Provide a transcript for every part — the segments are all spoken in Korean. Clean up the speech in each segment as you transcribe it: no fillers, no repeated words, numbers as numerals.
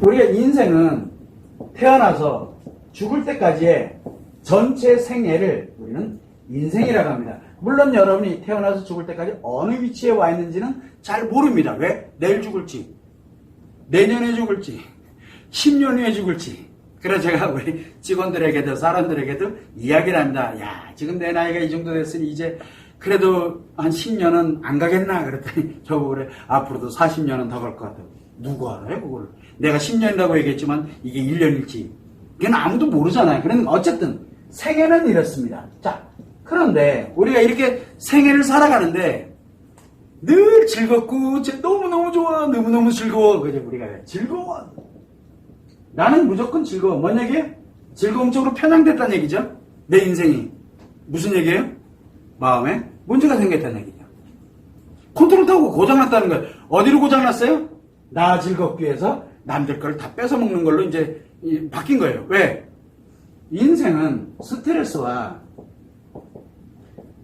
우리가 인생은 태어나서 죽을 때까지의 전체 생애를 우리는 인생이라고 합니다. 물론 여러분이 태어나서 죽을 때까지 어느 위치에 와 있는지는 잘 모릅니다. 왜? 내일 죽을지, 내년에 죽을지, 10년 후에 죽을지. 그래서 제가 우리 직원들에게도 사람들에게도 이야기를 합니다. 야, 지금 내 나이가 이 정도 됐으니 이제 그래도 한 10년은 안 가겠나? 그랬더니 저보고 그래, 앞으로도 40년은 더 갈 것 같다고. 누구 알아요, 그걸? 내가 10년이라고 얘기했지만 이게 1년일지. 그건 아무도 모르잖아요. 그러니까 어쨌든 생애는 이렇습니다. 자, 그런데 우리가 이렇게 생애를 살아가는데 늘 즐겁고 너무너무 좋아, 너무너무 즐거워. 그죠? 우리가 즐거워. 나는 무조건 즐거워. 뭔 얘기예요? 즐거움 쪽으로 편향됐다는 얘기죠. 내 인생이. 무슨 얘기예요? 마음에 문제가 생겼다는 얘기죠. 컨트롤 타고 고장났다는 거예요. 어디로 고장났어요? 나 즐겁기 위해서 남들 걸 다 뺏어먹는 걸로 이제 바뀐 거예요. 왜? 인생은 스트레스와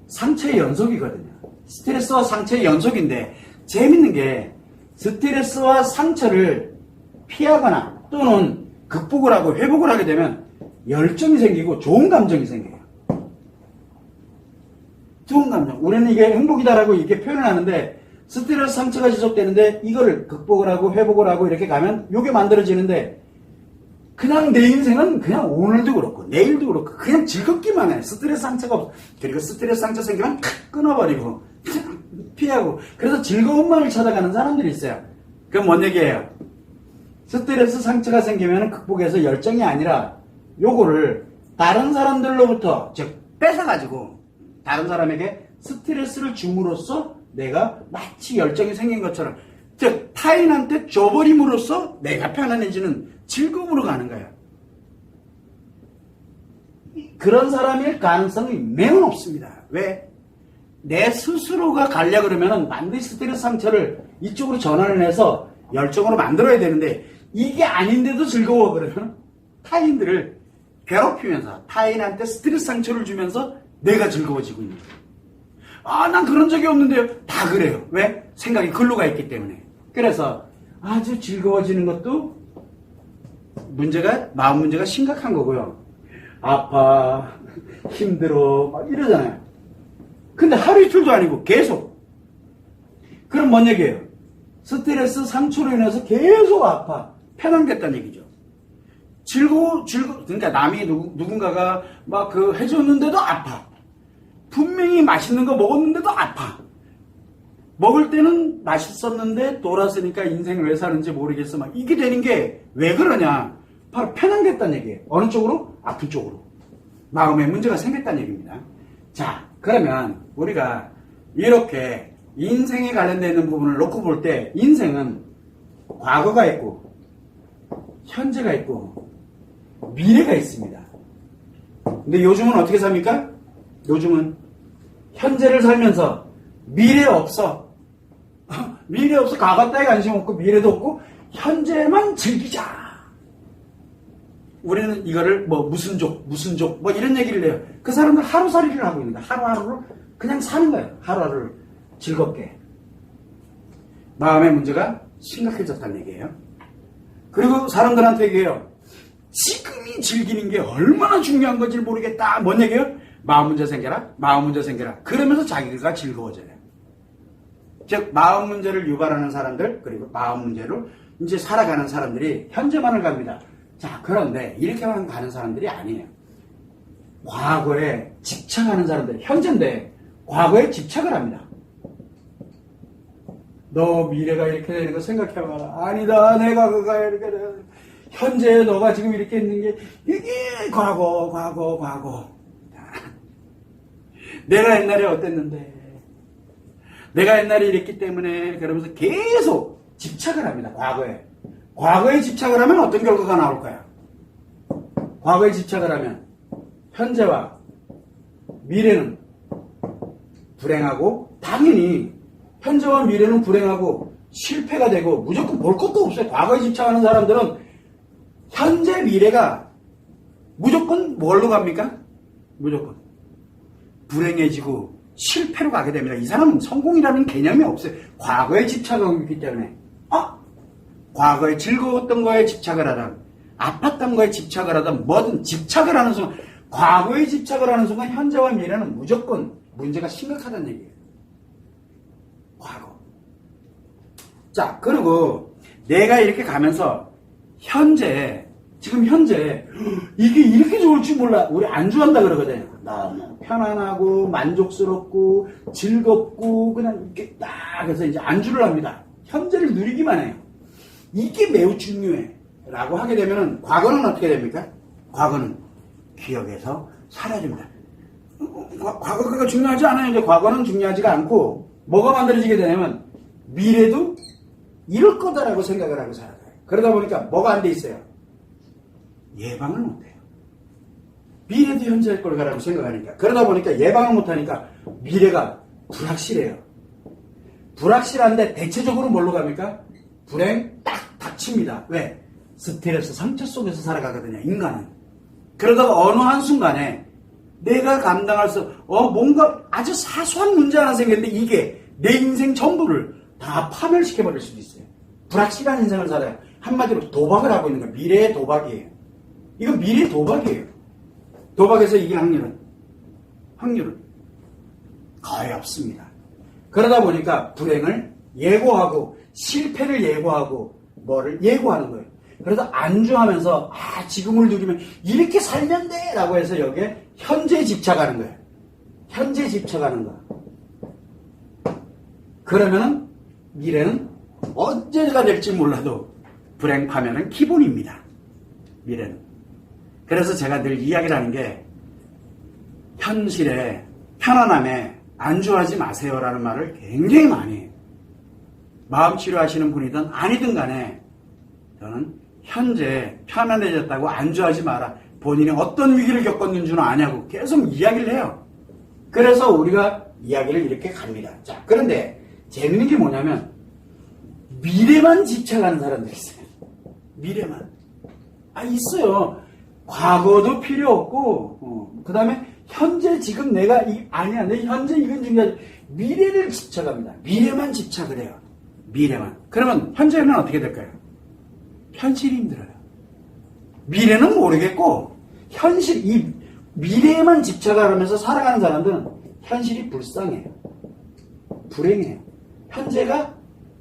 상처의 연속이거든요. 스트레스와 상처의 연속인데 재밌는 게 스트레스와 상처를 피하거나 또는 극복을 하고 회복을 하게 되면 열정이 생기고 좋은 감정이 생겨요. 좋은 감정. 우리는 이게 행복이다라고 이렇게 표현을 하는데 스트레스 상처가 지속되는데 이거를 극복을 하고 회복을 하고 이렇게 가면 이게 만들어지는데 그냥 내 인생은 그냥 오늘도 그렇고 내일도 그렇고 그냥 즐겁기만 해. 스트레스 상처가 없어. 그리고 스트레스 상처 생기면 끊어버리고 피하고 그래서 즐거움만을 찾아가는 사람들이 있어요. 그럼 뭔 얘기예요? 스트레스 상처가 생기면 극복해서 열정이 아니라 요거를 다른 사람들로부터 즉 뺏어가지고 다른 사람에게 스트레스를 줌으로써 내가 마치 열정이 생긴 것처럼 즉 타인한테 줘버림으로써 내가 편안해지는 즐거움으로 가는 거예요. 그런 사람일 가능성이 매우 높습니다. 왜? 내 스스로가 가려고 그러면 반드시 스트레스 상처를 이쪽으로 전환을 해서 열정으로 만들어야 되는데 이게 아닌데도 즐거워 그러면 타인들을 괴롭히면서 타인한테 스트레스 상처를 주면서 내가 즐거워지고 있는 거예요. 아, 난 그런 적이 없는데요. 다 그래요. 왜? 생각이 글로 가 있기 때문에. 그래서 아주 즐거워지는 것도 마음 문제가 심각한 거고요. 아파, 힘들어, 막 이러잖아요. 근데 하루 이틀도 아니고 계속. 그럼 뭔 얘기예요? 스트레스 상처로 인해서 계속 아파. 편향됐다는 얘기죠. 그러니까 남이 누군가가 막 해줬는데도 아파. 분명히 맛있는 거 먹었는데도 아파. 먹을 때는 맛있었는데 돌았으니까 인생을 왜 사는지 모르겠어. 막 이게 되는 게 왜 그러냐? 바로 편향됐다는 얘기예요. 어느 쪽으로? 아픈 쪽으로. 마음에 문제가 생겼다는 얘기입니다. 자, 그러면 우리가 이렇게 인생에 관련되어 있는 부분을 놓고 볼 때 인생은 과거가 있고 현재가 있고 미래가 있습니다. 근데 요즘은 어떻게 삽니까? 요즘은 현재를 살면서 미래 없어. 미래 없어. 과거 따위 관심 없고 미래도 없고 현재만 즐기자. 우리는 이거를 무슨 족 이런 얘기를 해요. 그 사람들 하루살이를 하고 있는 거야. 하루하루를 그냥 사는 거예요. 하루하루를 즐겁게. 마음의 문제가 심각해졌다는 얘기예요. 그리고 사람들한테 얘기해요. 지금이 즐기는 게 얼마나 중요한 건지 모르겠다. 뭔 얘기예요? 마음 문제 생겨라. 마음 문제 생겨라. 그러면서 자기가 즐거워져요. 즉 마음 문제를 유발하는 사람들 그리고 마음 문제로 이제 살아가는 사람들이 현재만을 갑니다. 자, 그런데 이렇게만 가는 사람들이 아니에요. 과거에 집착하는 사람들, 현재인데 과거에 집착을 합니다. 너 미래가 이렇게 되는 거 생각해봐라. 아니다, 내가 그가 이렇게 돼. 현재 너가 지금 이렇게 있는 게 이게 과거. 내가 옛날에 어땠는데 내가 옛날에 이랬기 때문에 그러면서 계속 집착을 합니다. 과거에 집착을 하면 어떤 결과가 나올까요? 과거에 집착을 하면 현재와 미래는 불행하고 당연히 현재와 미래는 불행하고 실패가 되고 무조건 볼 것도 없어요. 과거에 집착하는 사람들은 현재 미래가 무조건 뭘로 갑니까? 무조건 불행해지고 실패로 가게 됩니다. 이 사람은 성공이라는 개념이 없어요. 과거에 집착하고 있기 때문에 과거에 즐거웠던 거에 집착을 하든 아팠던 거에 집착을 하든 뭐든 집착을 하는 순간, 과거에 집착을 하는 순간 현재와 미래는 무조건 문제가 심각하다는 얘기예요. 과거. 자, 그리고 내가 이렇게 가면서 지금 현재 이게 이렇게 좋을 줄 몰라. 우리 안주한다 그러거든요. 너무 편안하고 만족스럽고 즐겁고 그냥 이렇게 딱 해서 이제 안주를 합니다. 현재를 누리기만 해요. 이게 매우 중요해. 라고 하게 되면은 과거는 어떻게 됩니까? 과거는 기억에서 사라집니다. 과거가 중요하지 않아요. 이제 과거는 중요하지가 않고 뭐가 만들어지게 되냐면 미래도 이럴 거다라고 생각을 하고 살아가요. 그러다 보니까 뭐가 안 돼 있어요? 예방을 못해요. 미래도 현재일 거라고 생각하니까. 그러다 보니까 예방을 못하니까 미래가 불확실해요. 불확실한데 대체적으로 뭘로 갑니까? 불행 딱 닥칩니다. 왜? 스트레스, 상처 속에서 살아가거든요. 인간은. 그러다가 어느 한순간에 내가 감당할 뭔가 아주 사소한 문제 하나 생겼는데 이게 내 인생 전부를 다 파멸시켜버릴 수도 있어요. 불확실한 인생을 살아요. 한마디로 도박을 하고 있는 거예요. 미래의 도박이에요. 이건 미래의 도박이에요. 도박에서 이길 확률은 거의 없습니다. 그러다 보니까 불행을 예고하고 실패를 예고하고 뭐를 예고하는 거예요. 그래서 안주하면서 지금을 누리면 이렇게 살면 돼 라고 해서 여기에 현재에 집착하는 거예요. 현재에 집착하는 거야. 그러면은 미래는 언제가 될지 몰라도 불행 파면은 기본입니다. 미래는. 그래서 제가 늘 이야기를 하는 게 현실에 편안함에 안주하지 마세요라는 말을 굉장히 많이 해요. 마음 치료하시는 분이든 아니든 간에 저는 현재 편안해졌다고 안주하지 마라. 본인이 어떤 위기를 겪었는 줄은 아냐고 계속 이야기를 해요. 그래서 우리가 이야기를 이렇게 갑니다. 자, 그런데 재밌는 게 뭐냐면 미래만 집착하는 사람들이 있어요. 미래만. 있어요. 과거도 필요 없고, 그 다음에 현재 지금 내가 아니야. 내 현재 이건 중요하지. 미래를 집착합니다. 미래만 집착을 해요. 미래만. 그러면 현재는 어떻게 될까요? 현실이 힘들어요. 미래는 모르겠고 이 미래에만 집착을 하면서 살아가는 사람들은 현실이 불쌍해요. 불행해요. 현재가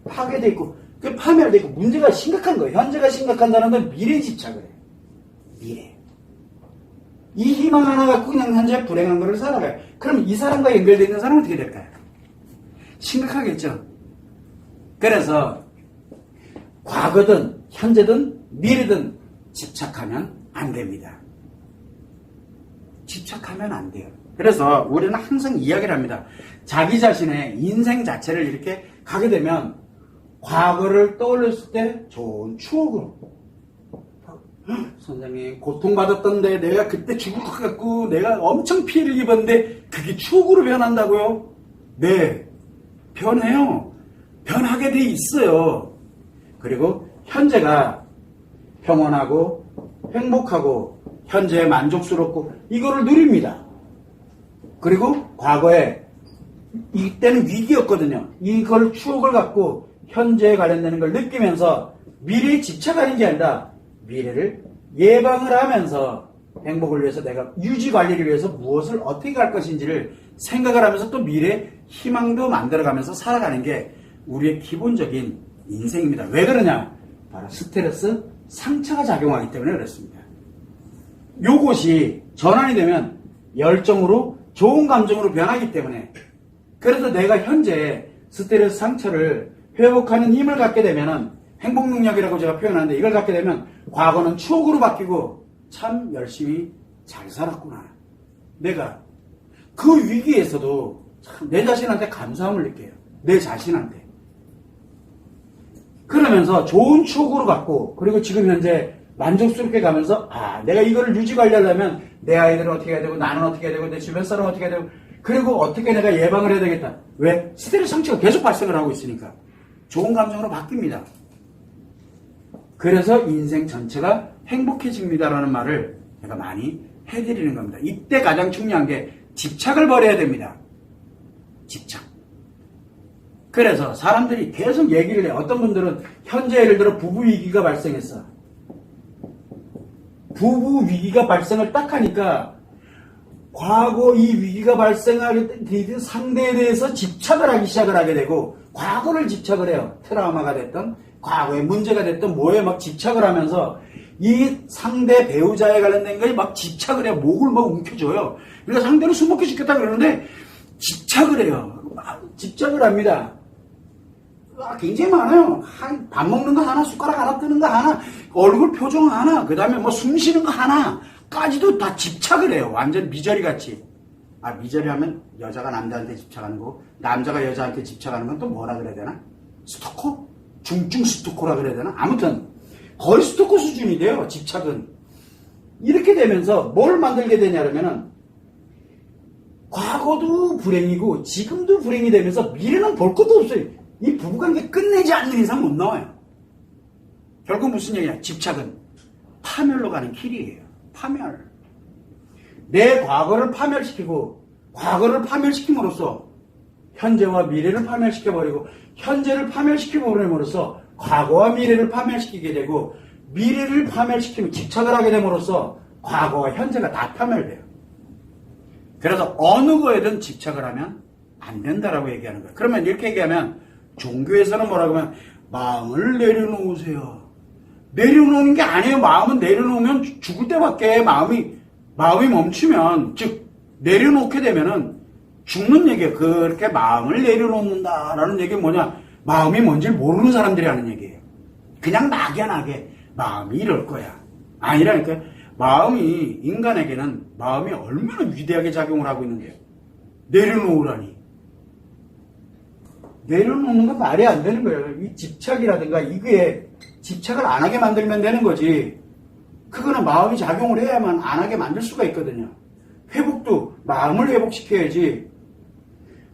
파괴되어 있고 파멸되어 있고 문제가 심각한 거예요. 현재가 심각한 사람들은 미래에 집착을 해요. 미래. 이 희망 하나 갖고 그냥 현재 불행한 거를 살아가요. 그럼 이 사람과 연결되어 있는 사람은 어떻게 될까요? 심각하겠죠. 그래서 과거든 현재든 미래든 집착하면 안 됩니다. 집착하면 안 돼요. 그래서 우리는 항상 이야기를 합니다. 자기 자신의 인생 자체를 이렇게 가게 되면 과거를 떠올렸을 때 좋은 추억으로 선생님 고통받았던데 내가 그때 죽을 것 같고 내가 엄청 피해를 입었는데 그게 추억으로 변한다고요? 네, 변해요. 변하게 돼 있어요. 그리고 현재가 평온하고 행복하고 현재에 만족스럽고 이거를 누립니다. 그리고 과거에 이때는 위기였거든요. 이걸 추억을 갖고 현재에 관련되는 걸 느끼면서 미래에 집착하는 게 아니라 미래를 예방을 하면서 행복을 위해서 내가 유지 관리를 위해서 무엇을 어떻게 할 것인지를 생각을 하면서 또 미래 희망도 만들어가면서 살아가는 게 우리의 기본적인 인생입니다. 왜 그러냐? 바로 스트레스, 상처가 작용하기 때문에 그렇습니다. 요것이 전환이 되면 열정으로 좋은 감정으로 변하기 때문에 그래서 내가 현재 스트레스 상처를 회복하는 힘을 갖게 되면은 행복 능력이라고 제가 표현하는데 이걸 갖게 되면 과거는 추억으로 바뀌고 참 열심히 잘 살았구나. 내가 그 위기에서도 참 내 자신한테 감사함을 느껴요. 내 자신한테. 그러면서 좋은 추억으로 갖고 그리고 지금 현재 만족스럽게 가면서 내가 이거를 유지 관리하려면 내 아이들은 어떻게 해야 되고 나는 어떻게 해야 되고 내 주변 사람은 어떻게 해야 되고 그리고 어떻게 내가 예방을 해야 되겠다. 왜? 스트레스 상처가 계속 발생을 하고 있으니까 좋은 감정으로 바뀝니다. 그래서 인생 전체가 행복해집니다라는 말을 제가 많이 해드리는 겁니다. 이때 가장 중요한 게 집착을 버려야 됩니다. 집착. 그래서 사람들이 계속 얘기를 해. 어떤 분들은 현재 예를 들어 부부 위기가 발생했어. 부부 위기가 발생을 딱 하니까 과거 이 위기가 발생할 때 상대에 대해서 집착을 하기 시작을 하게 되고 과거를 집착을 해요. 트라우마가 됐던 과거에 문제가 됐던 뭐에 막 집착을 하면서 이 상대 배우자에 관련된 거에 막 집착을 해요. 목을 막 움켜줘요. 그러니까 상대는 술 먹기 죽겠다 그러는데 집착을 해요. 집착을 합니다. 굉장히 많아요. 밥 먹는 거 하나, 숟가락 하나 뜨는 거 하나, 얼굴 표정 하나, 그 다음에 뭐 숨 쉬는 거 하나까지도 다 집착을 해요. 완전 미저리 같이. 미저리 하면 여자가 남자한테 집착하는 거, 남자가 여자한테 집착하는 건 또 뭐라 그래야 되나? 스토커? 중증 스토커라 그래야 되나? 아무튼 거의 스토커 수준이 돼요. 집착은. 이렇게 되면서 뭘 만들게 되냐면은 과거도 불행이고 지금도 불행이 되면서 미래는 볼 것도 없어요. 이 부부관계 끝내지 않는 이상 못 나와요. 결국 무슨 얘기냐? 집착은 파멸로 가는 길이에요. 파멸. 내 과거를 파멸시키고 과거를 파멸시킴으로써 현재와 미래를 파멸시켜버리고 현재를 파멸시켜버림으로써 과거와 미래를 파멸시키게 되고 미래를 파멸시키면 집착을 하게 됨으로써 과거와 현재가 다 파멸돼요. 그래서 어느 거에든 집착을 하면 안 된다라고 얘기하는 거예요. 그러면 이렇게 얘기하면 종교에서는 뭐라고 하면 마음을 내려놓으세요. 내려놓는 게 아니에요. 마음은 내려놓으면 죽을 때밖에 마음이 멈추면 즉 내려놓게 되면은 죽는 얘기예요. 그렇게 마음을 내려놓는다라는 얘기는 뭐냐? 마음이 뭔지를 모르는 사람들이 하는 얘기예요. 그냥 막연하게 마음이 이럴 거야. 아니라니까 마음이 인간에게는 마음이 얼마나 위대하게 작용을 하고 있는 거예요. 내려놓으라니. 내려놓는 건 말이 안 되는 거예요. 이 집착이라든가 이게 집착을 안 하게 만들면 되는 거지. 그거는 마음이 작용을 해야만 안 하게 만들 수가 있거든요. 회복도 마음을 회복시켜야지.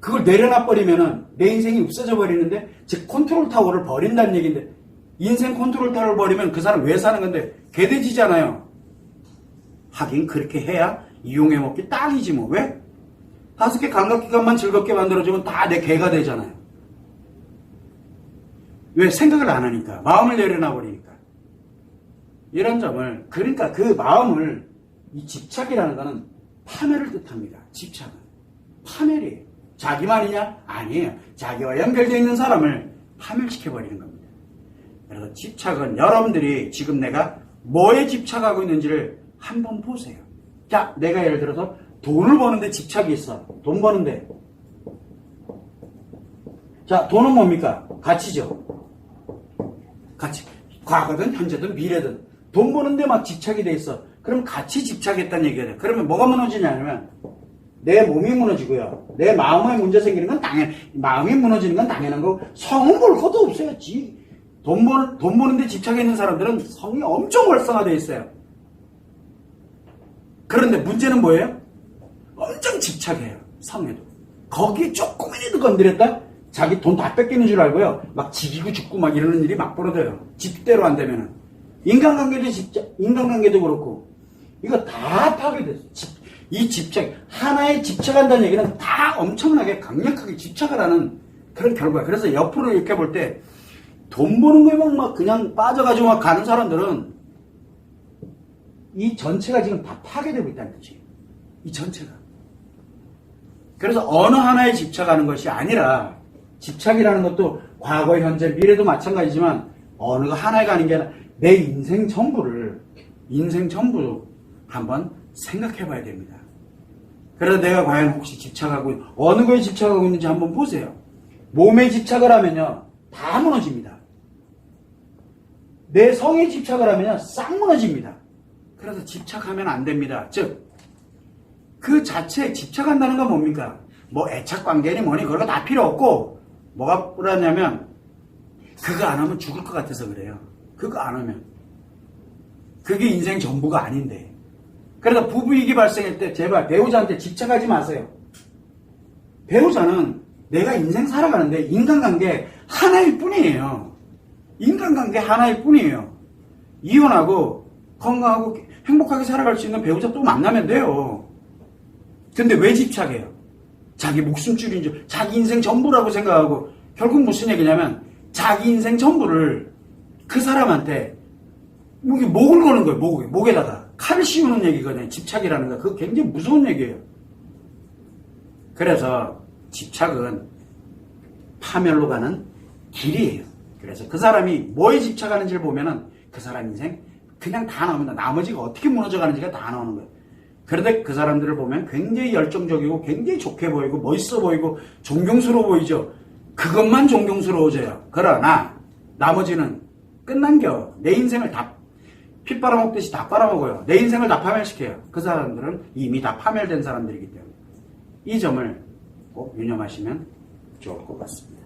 그걸 내려놔버리면은 내 인생이 없어져 버리는데, 즉 컨트롤 타워를 버린다는 얘기인데, 인생 컨트롤 타워를 버리면 그 사람 왜 사는 건데 개돼지잖아요. 하긴 그렇게 해야 이용해 먹기 딱이지 뭐. 왜? 5개 감각기관만 즐겁게 만들어주면 다 내 개가 되잖아요. 왜? 생각을 안 하니까. 마음을 내려놔 버리니까. 이런 점을, 그러니까 그 마음을, 이 집착이라는 거는 파멸을 뜻합니다. 집착은 파멸이에요. 자기만이냐? 아니에요. 자기와 연결되어 있는 사람을 파멸시켜버리는 겁니다. 그래서 집착은 여러분들이 지금 내가 뭐에 집착하고 있는지를 한번 보세요. 자, 내가 예를 들어서 돈을 버는데 집착이 있어. 돈 버는데. 자, 돈은 뭡니까? 가치죠. 가치. 과거든 현재든 미래든 돈 버는데 막 집착이 돼 있어. 그럼 같이 집착했다는 얘기가 돼. 그러면 뭐가 무너지냐면 내 몸이 무너지고요. 내 마음에 문제 생기는 건 마음이 무너지는 건 당연한 거고, 성은 볼 것도 없어요. 돈 버는데 집착해 있는 사람들은 성이 엄청 활성화되어 있어요. 그런데 문제는 뭐예요? 엄청 집착해요. 성에도. 거기에 조금이라도 건드렸다? 자기 돈 다 뺏기는 줄 알고요. 막 지기고 죽고 막 이러는 일이 막 벌어져요. 집대로 안 되면은. 인간관계도 그렇고. 이거 다 파괴됐어. 이 집착, 하나에 집착한다는 얘기는 다 엄청나게 강력하게 집착을 하는 그런 결과야. 그래서 옆으로 이렇게 볼 때 돈 버는 거에만 막 그냥 빠져가지고 막 가는 사람들은 이 전체가 지금 다 파괴되고 있다는 거지. 이 전체가. 그래서 어느 하나에 집착하는 것이 아니라, 집착이라는 것도 과거, 현재, 미래도 마찬가지지만 어느 하나에 가는 게 아니라 내 인생 전부를 한번 생각해 봐야 됩니다. 그래서 내가 과연 혹시 어느 거에 집착하고 있는지 한번 보세요. 몸에 집착을 하면요, 다 무너집니다. 내 성에 집착을 하면요, 싹 무너집니다. 그래서 집착하면 안 됩니다. 즉, 그 자체에 집착한다는 건 뭡니까? 뭐 애착관계니 뭐니 그런 거 다 필요 없고, 뭐가 그러냐면 그거 안 하면 죽을 것 같아서 그래요. 그거 안 하면. 그게 인생 전부가 아닌데. 그래서 부부위기 발생할 때 제발 배우자한테 집착하지 마세요. 배우자는 내가 인생 살아가는데 인간관계 하나일 뿐이에요. 인간관계 하나일 뿐이에요. 이혼하고 건강하고 행복하게 살아갈 수 있는 배우자 또 만나면 돼요. 근데 왜 집착해요? 자기 목숨줄인 줄, 자기 인생 전부라고 생각하고 결국 무슨 얘기냐면 자기 인생 전부를 그 사람한테 목을 거는 거예요. 목에다가 칼을 씌우는 얘기거든요. 집착이라는 거. 그거 굉장히 무서운 얘기예요. 그래서 집착은 파멸로 가는 길이에요. 그래서 그 사람이 뭐에 집착하는지를 보면은 그 사람 인생 그냥 다 나옵니다. 나머지가 어떻게 무너져가는지가 다 나오는 거예요. 그런데 그 사람들을 보면 굉장히 열정적이고 굉장히 좋게 보이고 멋있어 보이고 존경스러워 보이죠. 그것만 존경스러워져요. 그러나 나머지는 끝난겨. 내 인생을 다 피 빨아먹듯이 다 빨아먹어요. 내 인생을 다 파멸시켜요. 그 사람들은 이미 다 파멸된 사람들이기 때문에 이 점을 꼭 유념하시면 좋을 것 같습니다.